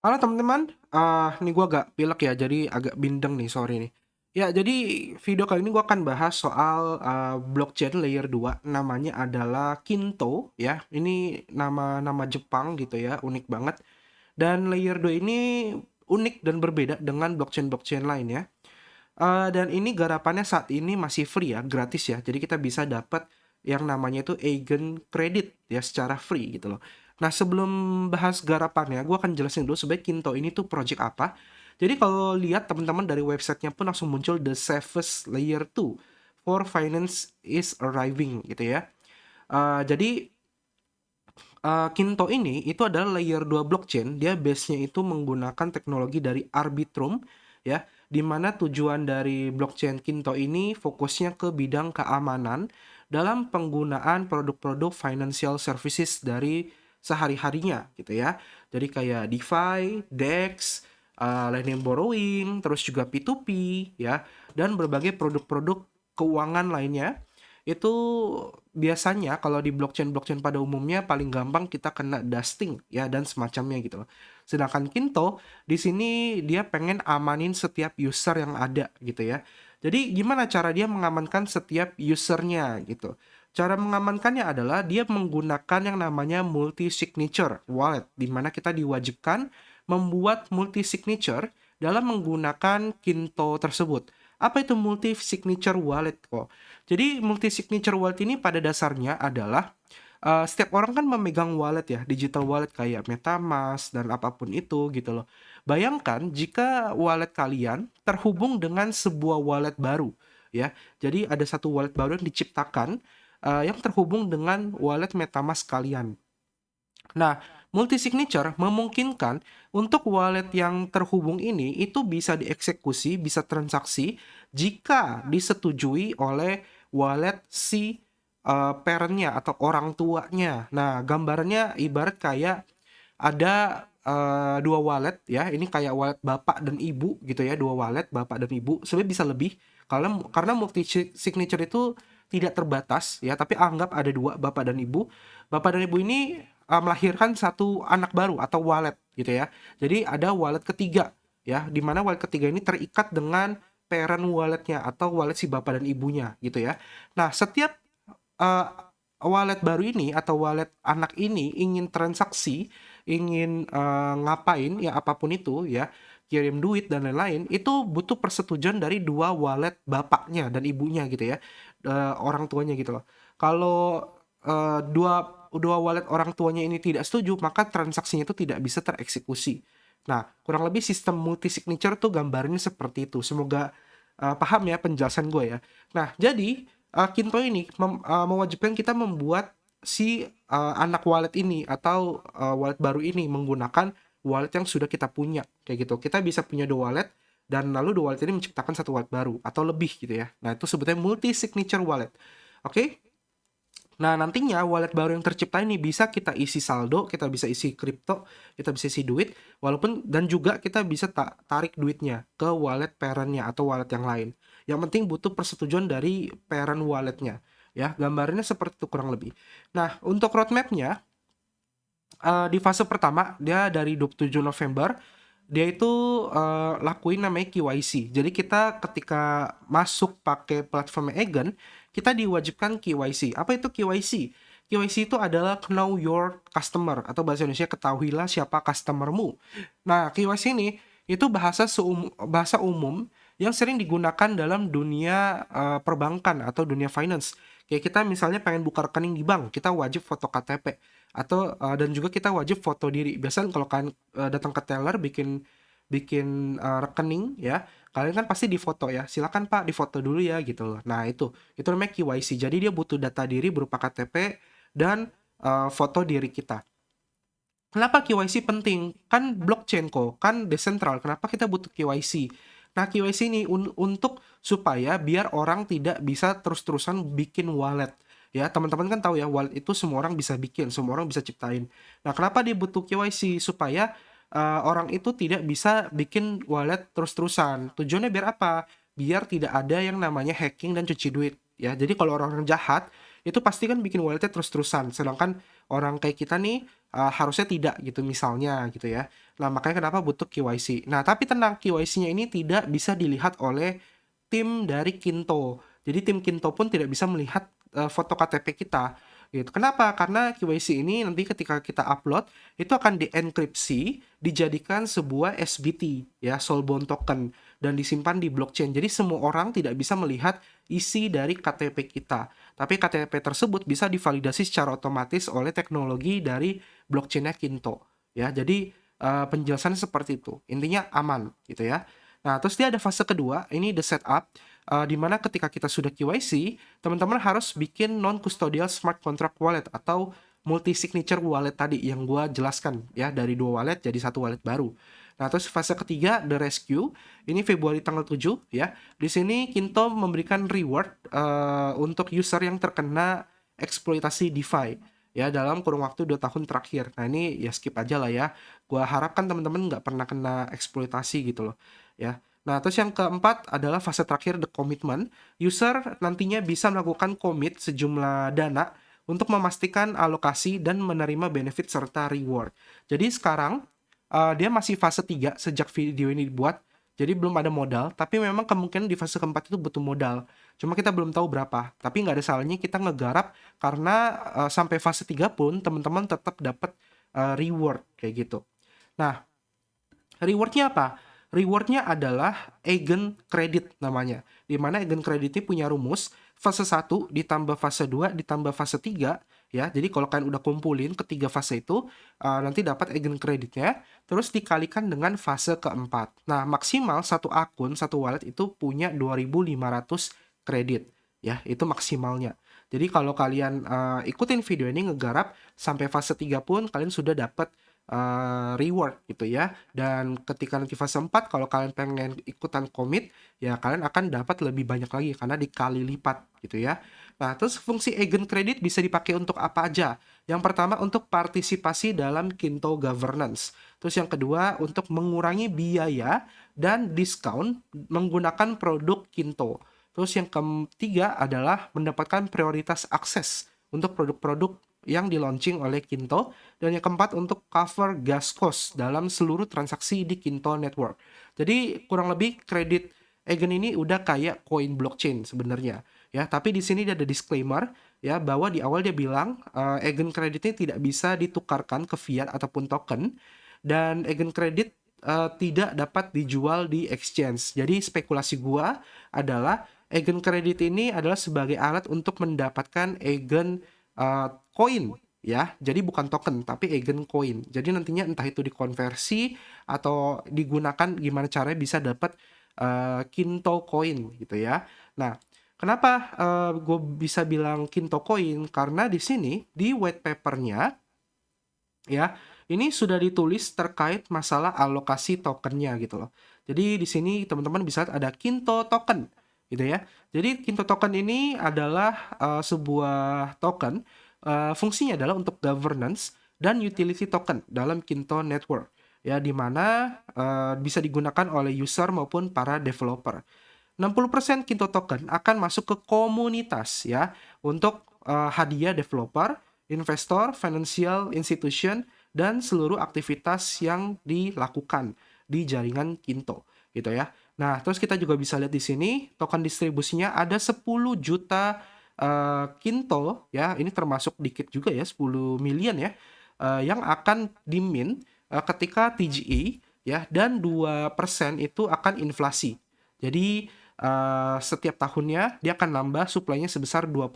Halo teman-teman, nih gue agak pilek ya, jadi agak bindeng nih, sorry nih. Ya, jadi video kali ini gue akan bahas soal blockchain layer 2, namanya adalah Kinto ya. Ini nama-nama Jepang gitu ya, unik banget. Dan layer 2 ini unik dan berbeda dengan blockchain-blockchain lain ya. Dan ini garapannya saat ini masih free ya, gratis ya. Jadi kita bisa dapat yang namanya itu Eigen Credit ya secara free gitu loh. Nah, sebelum bahas garapannya, gue akan jelasin dulu sebenarnya Kinto ini tuh project apa. Jadi kalau lihat teman-teman dari websitenya pun langsung muncul the safest layer 2 for finance is arriving gitu ya. Jadi Kinto ini itu adalah layer 2 blockchain, dia base-nya itu menggunakan teknologi dari Arbitrum ya, di mana tujuan dari blockchain Kinto ini fokusnya ke bidang keamanan dalam penggunaan produk-produk financial services dari sehari-harinya gitu ya. Jadi kayak DeFi, DEX, lending borrowing, terus juga P2P ya, dan berbagai produk-produk keuangan lainnya itu biasanya kalau di blockchain-blockchain pada umumnya paling gampang kita kena dusting ya dan semacamnya gitu loh. Sedangkan Kinto di sini dia pengen amanin setiap user yang ada gitu ya. Jadi gimana cara dia mengamankan setiap usernya gitu. Cara mengamankannya adalah dia menggunakan yang namanya multi signature wallet di mana kita diwajibkan membuat multi signature dalam menggunakan Kinto tersebut. Apa itu multi signature wallet kok? Jadi multi signature wallet ini pada dasarnya adalah setiap orang kan memegang wallet ya, digital wallet kayak MetaMask dan apapun itu gitu loh. Bayangkan jika wallet kalian terhubung dengan sebuah wallet baru ya. Jadi ada satu wallet baru yang diciptakan yang terhubung dengan wallet MetaMask kalian. Nah, multi signature memungkinkan untuk wallet yang terhubung ini itu bisa dieksekusi, bisa transaksi jika disetujui oleh wallet si parent-nya atau orang tuanya. Nah, gambarannya ibarat kayak ada dua wallet ya, ini kayak wallet bapak dan ibu gitu ya, dua wallet bapak dan ibu. Sebenarnya bisa lebih karena multi signature itu tidak terbatas ya, tapi anggap ada dua bapak dan ibu. Bapak dan ibu ini melahirkan satu anak baru atau wallet gitu ya. Jadi ada wallet ketiga ya, di mana wallet ketiga ini terikat dengan parent walletnya atau wallet si bapak dan ibunya gitu ya. Nah, setiap eh, wallet baru ini atau wallet anak ini ingin transaksi, ingin ngapain ya apapun itu ya, kirim duit dan lain-lain, itu butuh persetujuan dari dua wallet bapaknya dan ibunya gitu ya, orang tuanya gitu loh. Kalau dua dua wallet orang tuanya ini tidak setuju, maka transaksinya itu tidak bisa tereksekusi. Nah, kurang lebih sistem multi signature tuh gambarnya seperti itu. Semoga paham ya penjelasan gue ya. Nah, jadi Kinto ini mewajibkan kita membuat si anak wallet ini atau wallet baru ini menggunakan wallet yang sudah kita punya kayak gitu. Kita bisa punya dua wallet dan lalu dua wallet ini menciptakan satu wallet baru atau lebih gitu ya. Nah, itu sebutnya multi signature wallet. Oke? Nah, nantinya wallet baru yang tercipta ini bisa kita isi saldo, kita bisa isi kripto, kita bisa isi duit, walaupun dan juga kita bisa tarik duitnya ke wallet parent-nya atau wallet yang lain. Yang penting butuh persetujuan dari parent wallet-nya. Ya, gambarnya seperti itu kurang lebih. Nah, untuk roadmap-nya, di fase pertama, dia dari 27 November, dia itu lakuin namanya KYC. Jadi kita ketika masuk pakai platform Agen, kita diwajibkan KYC. Apa itu KYC? KYC itu adalah know your customer atau bahasa Indonesia ketahuilah siapa customermu. Nah, KYC ini itu bahasa umum yang sering digunakan dalam dunia perbankan atau dunia finance. Kayak kita misalnya pengen buka rekening di bank, kita wajib foto KTP atau dan juga kita wajib foto diri. Biasanya kalau kalian datang ke teller bikin bikin rekening ya, kalian kan pasti difoto ya. Silakan Pak difoto dulu ya gitu loh. Nah, itu namanya KYC. Jadi dia butuh data diri berupa KTP dan foto diri kita. Kenapa KYC penting? Kan blockchain kok, kan desentral. Kenapa kita butuh KYC? Nah, KYC ini untuk supaya biar orang tidak bisa terus-terusan bikin wallet. Ya, teman-teman kan tahu ya, wallet itu semua orang bisa bikin, semua orang bisa ciptain. Nah, kenapa dia butuh KYC? Supaya orang itu tidak bisa bikin wallet terus-terusan. Tujuannya biar apa? Biar tidak ada yang namanya hacking dan cuci duit. Ya, jadi kalau orang-orang jahat itu pasti kan bikin walletnya terus-terusan. Sedangkan orang kayak kita nih harusnya tidak gitu misalnya gitu ya. Nah, makanya kenapa butuh KYC. Nah, tapi tenang, KYC-nya ini tidak bisa dilihat oleh tim dari Kinto. Jadi tim Kinto pun tidak bisa melihat foto KTP kita. Gitu. Kenapa? Karena KYC ini nanti ketika kita upload itu akan dienkripsi, dijadikan sebuah SBT ya, soulbound token dan disimpan di blockchain. Jadi semua orang tidak bisa melihat isi dari KTP kita. Tapi KTP tersebut bisa divalidasi secara otomatis oleh teknologi dari blockchain-nya Kinto. Ya, jadi penjelasannya seperti itu. Intinya aman gitu ya. Nah, terus dia ada fase kedua, ini the setup, di mana ketika kita sudah KYC, teman-teman harus bikin non-custodial smart contract wallet atau multi-signature wallet tadi yang gua jelaskan ya, dari 2 wallet jadi 1 wallet baru. Nah, terus fase ketiga, the rescue, ini Februari tanggal 7 ya. Di sini Kinto memberikan reward untuk user yang terkena eksploitasi DeFi ya dalam kurun waktu 2 tahun terakhir. Nah, ini ya skip aja lah ya. Gua harapkan teman-teman nggak pernah kena eksploitasi gitu loh ya. Nah, terus yang keempat adalah fase terakhir, the commitment. User nantinya bisa melakukan commit sejumlah dana untuk memastikan alokasi dan menerima benefit serta reward. Jadi sekarang dia masih fase 3 sejak video ini dibuat. Jadi belum ada modal, tapi memang kemungkinan di fase keempat itu butuh modal. Cuma kita belum tahu berapa. Tapi nggak ada salahnya kita ngegarap karena sampai fase 3 pun teman-teman tetap dapat reward kayak gitu. Nah, rewardnya apa? Rewardnya adalah Eigen Credit namanya. Di mana Eigen Credit ini punya rumus fase 1 ditambah fase 2 ditambah fase 3 ya. Jadi kalau kalian udah kumpulin ketiga fase itu nanti dapat Eigen Creditnya terus dikalikan dengan fase keempat. Nah, maksimal satu akun, satu wallet itu punya 2.500 kredit ya. Itu maksimalnya. Jadi kalau kalian ikutin video ini ngegarap sampai fase 3 pun kalian sudah dapat reward gitu ya. Dan ketika nanti fase 4 kalau kalian pengen ikutan commit ya kalian akan dapat lebih banyak lagi karena dikali lipat gitu ya. Nah, terus fungsi Eigen Credit bisa dipakai untuk apa aja? Yang pertama untuk partisipasi dalam Kinto governance. Terus yang kedua untuk mengurangi biaya dan diskon menggunakan produk Kinto. Terus yang ketiga adalah mendapatkan prioritas akses untuk produk-produk yang di-launching oleh Kinto. Dan yang keempat untuk cover gas cost dalam seluruh transaksi di Kinto Network. Jadi kurang lebih kredit Eigen ini udah kayak koin blockchain sebenarnya ya. Tapi di sini dia ada disclaimer ya bahwa di awal dia bilang Eigen Credit ini tidak bisa ditukarkan ke fiat ataupun token dan Eigen Credit tidak dapat dijual di exchange. Jadi spekulasi gua adalah Eigen Credit ini adalah sebagai alat untuk mendapatkan Eigen koin ya. Jadi bukan token tapi Eigen coin. Jadi nantinya entah itu dikonversi atau digunakan gimana caranya bisa dapat Kinto coin gitu ya. Nah, kenapa gue bisa bilang Kinto coin? Karena di sini di white papernya ya ini sudah ditulis terkait masalah alokasi tokennya gitu loh. Jadi di sini teman-teman bisa lihat ada Kinto token gitu ya. Jadi Kinto token ini adalah sebuah token fungsinya adalah untuk governance dan utility token dalam Kinto Network ya di mana bisa digunakan oleh user maupun para developer. 60% Kinto token akan masuk ke komunitas ya untuk hadiah developer, investor, financial institution dan seluruh aktivitas yang dilakukan di jaringan Kinto gitu ya. Nah, terus kita juga bisa lihat di sini token distribusinya ada 10 juta Kinto ya, ini termasuk dikit juga ya 10 million ya yang akan dimint ketika TGE ya dan 2% itu akan inflasi. Jadi setiap tahunnya dia akan nambah supply-nya sebesar 2%.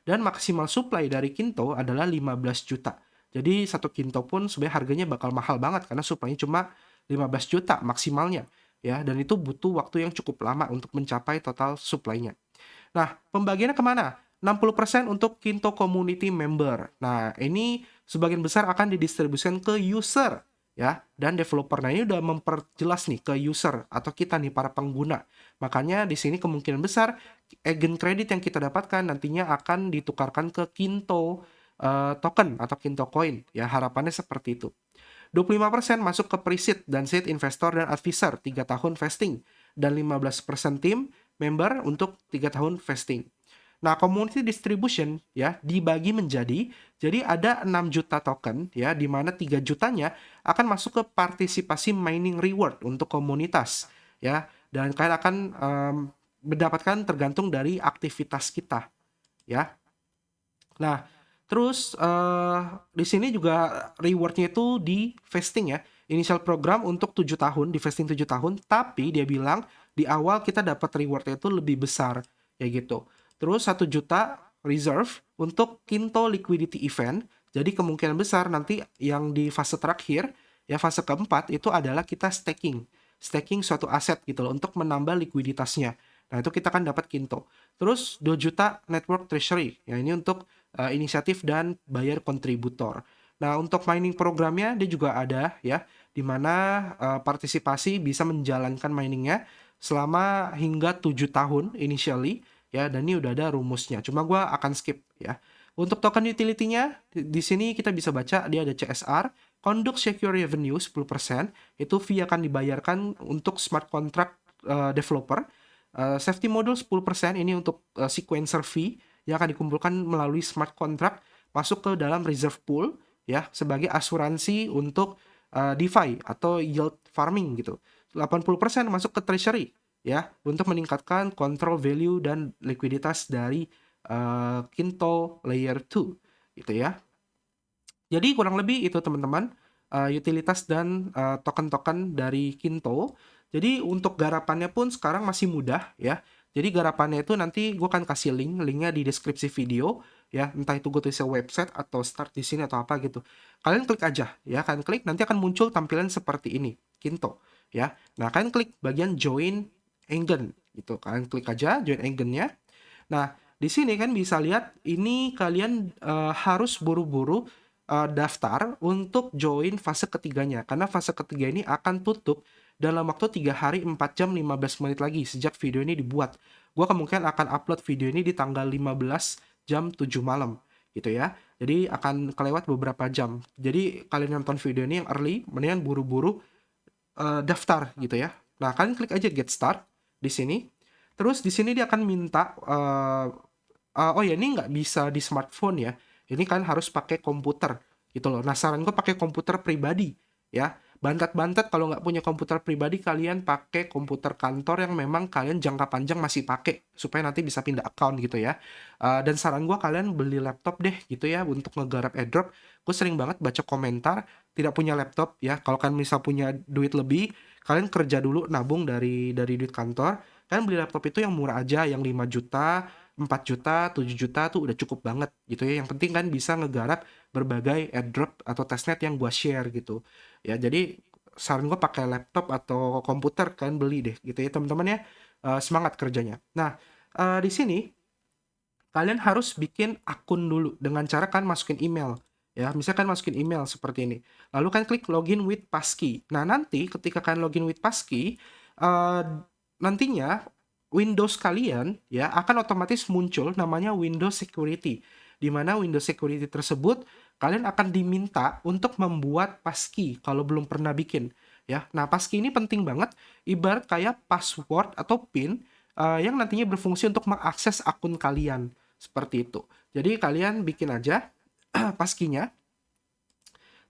Dan maksimal supply dari Kinto adalah 15 juta. Jadi satu Kinto pun sebenarnya harganya bakal mahal banget karena supply-nya cuma 15 juta maksimalnya ya dan itu butuh waktu yang cukup lama untuk mencapai total supply-nya. Nah, pembagiannya kemana? 60% untuk Kinto Community Member. Nah, ini sebagian besar akan didistribusikan ke user ya dan developer. Nah, ini udah memperjelas nih ke user atau kita nih para pengguna. Makanya di sini kemungkinan besar Eigen Credit yang kita dapatkan nantinya akan ditukarkan ke Kinto token atau Kinto Coin. Ya, harapannya seperti itu. 25% masuk ke pre-seed dan seed investor dan advisor 3 tahun vesting dan 15% tim member untuk 3 tahun vesting. Nah, community distribution ya dibagi menjadi, jadi ada 6 juta token ya, di mana 3 jutanya akan masuk ke partisipasi mining reward untuk komunitas ya, dan kalian akan mendapatkan tergantung dari aktivitas kita ya. Nah, terus di sini juga rewardnya itu di vesting ya. Initial program untuk 7 tahun, di vesting 7 tahun, tapi dia bilang di awal kita dapat rewardnya itu lebih besar, kayak gitu. Terus 1 juta reserve untuk Kinto Liquidity Event. Jadi kemungkinan besar nanti yang di fase terakhir, ya fase keempat itu adalah kita staking. Staking suatu aset gitu loh, untuk menambah likuiditasnya. Nah, itu kita akan dapat Kinto. Terus 2 juta network treasury. Ya, ini untuk inisiatif dan bayar kontributor. Nah, untuk mining programnya dia juga ada ya, di mana partisipasi bisa menjalankan miningnya selama hingga 7 tahun initially ya, dan ini udah ada rumusnya. Cuma gue akan skip ya. Untuk token utility-nya di sini kita bisa baca dia ada CSR, Conduct Secure Revenue 10%, itu fee akan dibayarkan untuk smart contract developer. Safety module 10%, ini untuk sequencer fee yang akan dikumpulkan melalui smart contract masuk ke dalam reserve pool ya, sebagai asuransi untuk DeFi atau yield farming gitu. 80% masuk ke treasury ya, untuk meningkatkan control value dan likuiditas dari Kinto Layer 2 gitu ya. Jadi kurang lebih itu teman-teman, utilitas dan token-token dari Kinto. Jadi untuk garapannya pun sekarang masih mudah ya. Jadi garapannya itu nanti gue akan kasih linknya di deskripsi video ya. Entah itu gue tulis website atau start di sini atau apa gitu. Kalian klik aja ya, kalian klik nanti akan muncul tampilan seperti ini, Kinto ya. Nah, kalian klik bagian join Engen gitu. Kalian klik aja join Engennya. Nah, di sini kan bisa lihat ini kalian harus buru-buru daftar untuk join fase ketiganya, karena fase ketiga ini akan tutup dalam waktu 3 hari 4 jam 15 menit lagi sejak video ini dibuat. Gue kemungkinan akan upload video ini di tanggal 15 jam 7 malam gitu ya. Jadi akan kelewat beberapa jam. Jadi kalian nonton video ini yang early, mendingan buru-buru daftar gitu ya. Nah, kalian klik aja get start di sini. Terus di sini dia akan minta oh ya, ini nggak bisa di smartphone ya. Ini kan harus pakai komputer gitu loh. Nah, saran gue pakai komputer pribadi ya. Bantet-bantet kalau nggak punya komputer pribadi, kalian pakai komputer kantor yang memang kalian jangka panjang masih pakai supaya nanti bisa pindah account gitu ya. Dan saran gue kalian beli laptop deh gitu ya untuk ngegarap airdrop. Gue sering banget baca komentar tidak punya laptop ya. Kalau kalian misal punya duit lebih, kalian kerja dulu nabung dari duit kantor. Kalian beli laptop itu yang murah aja, yang 5 juta, 4 juta, 7 juta tuh udah cukup banget gitu ya. Yang penting kan bisa ngegarap berbagai airdrop atau testnet yang gua share gitu. Ya, jadi saran gua pakai laptop atau komputer kalian beli deh gitu ya teman-teman ya. Semangat kerjanya. Nah, di sini kalian harus bikin akun dulu dengan cara kan masukin email. Ya, misalkan masukin email seperti ini. Lalu kan klik login with passkey. Nah, nanti ketika kalian login with passkey, eh, nantinya Windows kalian ya akan otomatis muncul namanya Windows Security. Di mana Windows Security tersebut kalian akan diminta untuk membuat passkey kalau belum pernah bikin ya. Nah, passkey ini penting banget, ibarat kayak password atau PIN yang nantinya berfungsi untuk mengakses akun kalian seperti itu. Jadi kalian bikin aja passkey-nya.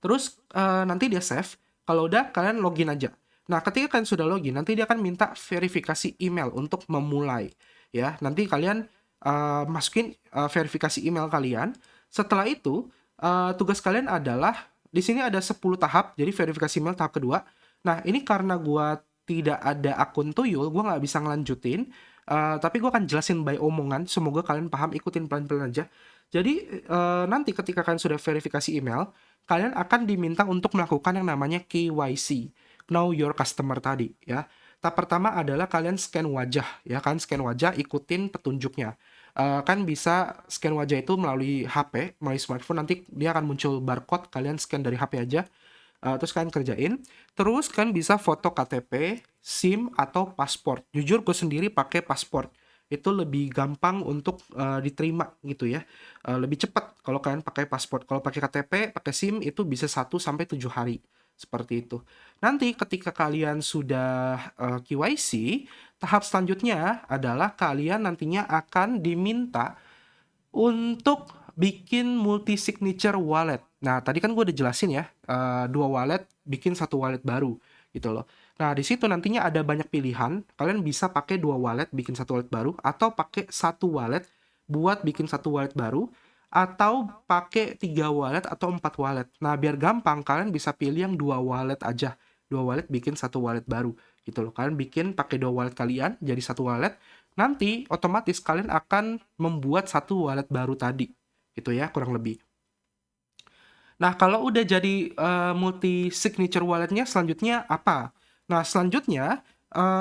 Terus nanti dia save. Kalau udah kalian login aja. Nah, ketika kalian sudah login, nanti dia akan minta verifikasi email untuk memulai. Ya, nanti kalian masukin verifikasi email kalian. Setelah itu, tugas kalian adalah di sini ada 10 tahap. Jadi verifikasi email tahap kedua. Nah, ini karena gua tidak ada akun Tuyul, gua nggak bisa ngelanjutin. Tapi gua akan jelasin by omongan. Semoga kalian paham, ikutin pelan-pelan aja. Jadi nanti ketika kalian sudah verifikasi email, kalian akan diminta untuk melakukan yang namanya KYC, Know Your Customer tadi ya. Tahap pertama adalah kalian scan wajah ya, kan scan wajah, ikutin petunjuknya. Kan bisa scan wajah itu melalui HP, melalui smartphone, nanti dia akan muncul barcode, kalian scan dari HP aja. Terus kalian kerjain. Terus kalian bisa foto KTP, SIM, atau paspor. Jujur gue sendiri pakai paspor. Itu lebih gampang untuk diterima gitu ya. Lebih cepat kalau kalian pakai paspor. Kalau pakai KTP, pakai SIM itu bisa 1 sampai 7 hari. Seperti itu. Nanti ketika kalian sudah KYC, tahap selanjutnya adalah kalian nantinya akan diminta Untuk bikin multi signature wallet. Nah, tadi kan gue udah jelasin ya, 2 wallet bikin satu wallet baru gitu loh. Nah, di situ nantinya ada banyak pilihan. Kalian bisa pakai 2 wallet bikin satu wallet baru atau pakai satu wallet buat bikin satu wallet baru atau pakai 3 wallet atau 4 wallet. Nah, biar gampang kalian bisa pilih yang 2 wallet aja. 2 wallet bikin satu wallet baru gitu loh. Kalian bikin pakai 2 wallet kalian jadi satu wallet. Nanti otomatis kalian akan membuat satu wallet baru tadi, gitu ya, kurang lebih. Nah, kalau udah jadi multi signature walletnya selanjutnya apa? Nah, selanjutnya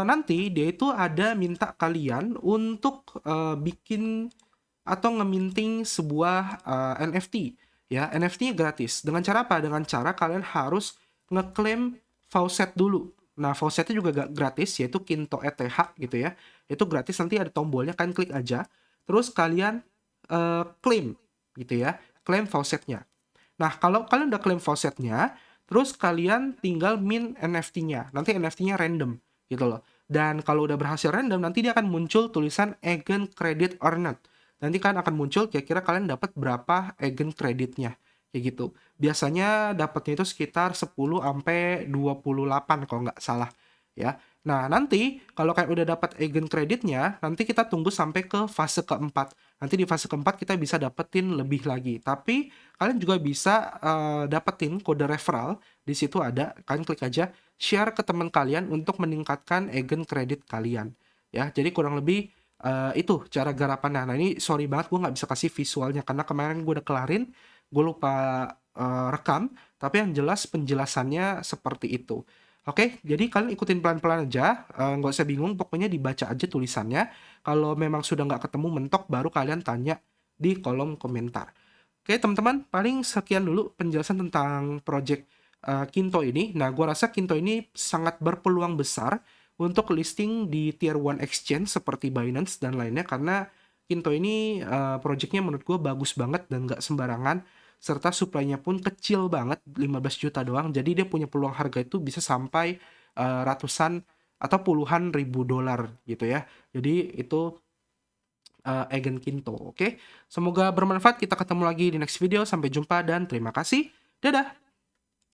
nanti dia itu ada minta kalian untuk bikin atau ngeminting sebuah NFT ya. NFT-nya gratis. Dengan cara apa? Dengan cara kalian harus ngeklaim faucet dulu. Nah, faucetnya juga gratis, yaitu Kinto ETH gitu ya. Itu gratis, nanti ada tombolnya, kalian klik aja. Terus kalian klaim gitu ya. Klaim faucetnya. Nah, kalau kalian udah klaim faucetnya, terus kalian tinggal mint NFT-nya. Nanti NFT-nya random gitu loh. Dan kalau udah berhasil random, nanti dia akan muncul tulisan Eigen Credit or Not. Nanti kan akan muncul kira-kira kalian dapat berapa Eigen Creditnya. Kayak gitu. Biasanya dapatnya itu sekitar 10 sampai 28 kalau nggak salah ya. Nah, nanti kalau kayak udah dapat Eigen Creditnya, nanti kita tunggu sampai ke fase keempat. Nanti di fase keempat kita bisa dapetin lebih lagi. Tapi kalian juga bisa dapetin kode referral. Di situ ada, kalian klik aja share ke teman kalian untuk meningkatkan Eigen Credit kalian. Ya, jadi kurang lebih itu cara garapannya. Nah, ini sorry banget gue nggak bisa kasih visualnya karena kemarin gue udah kelarin, gue lupa rekam. Tapi yang jelas penjelasannya seperti itu. Oke, jadi kalian ikutin pelan-pelan aja, nggak usah bingung, pokoknya dibaca aja tulisannya. Kalau memang sudah nggak ketemu mentok, baru kalian tanya di kolom komentar. Oke, teman-teman, paling sekian dulu penjelasan tentang project Kinto ini. Nah, gua rasa Kinto ini sangat berpeluang besar untuk listing di Tier 1 exchange seperti Binance dan lainnya, karena Kinto ini projectnya menurut gue bagus banget dan nggak sembarangan, serta supply-nya pun kecil banget, 15 juta doang. Jadi dia punya peluang harga itu bisa sampai ratusan atau puluhan ribu dolar gitu ya. Jadi itu Eigen Kinto, oke? Semoga bermanfaat. Kita ketemu lagi di next video. Sampai jumpa dan terima kasih. Dadah!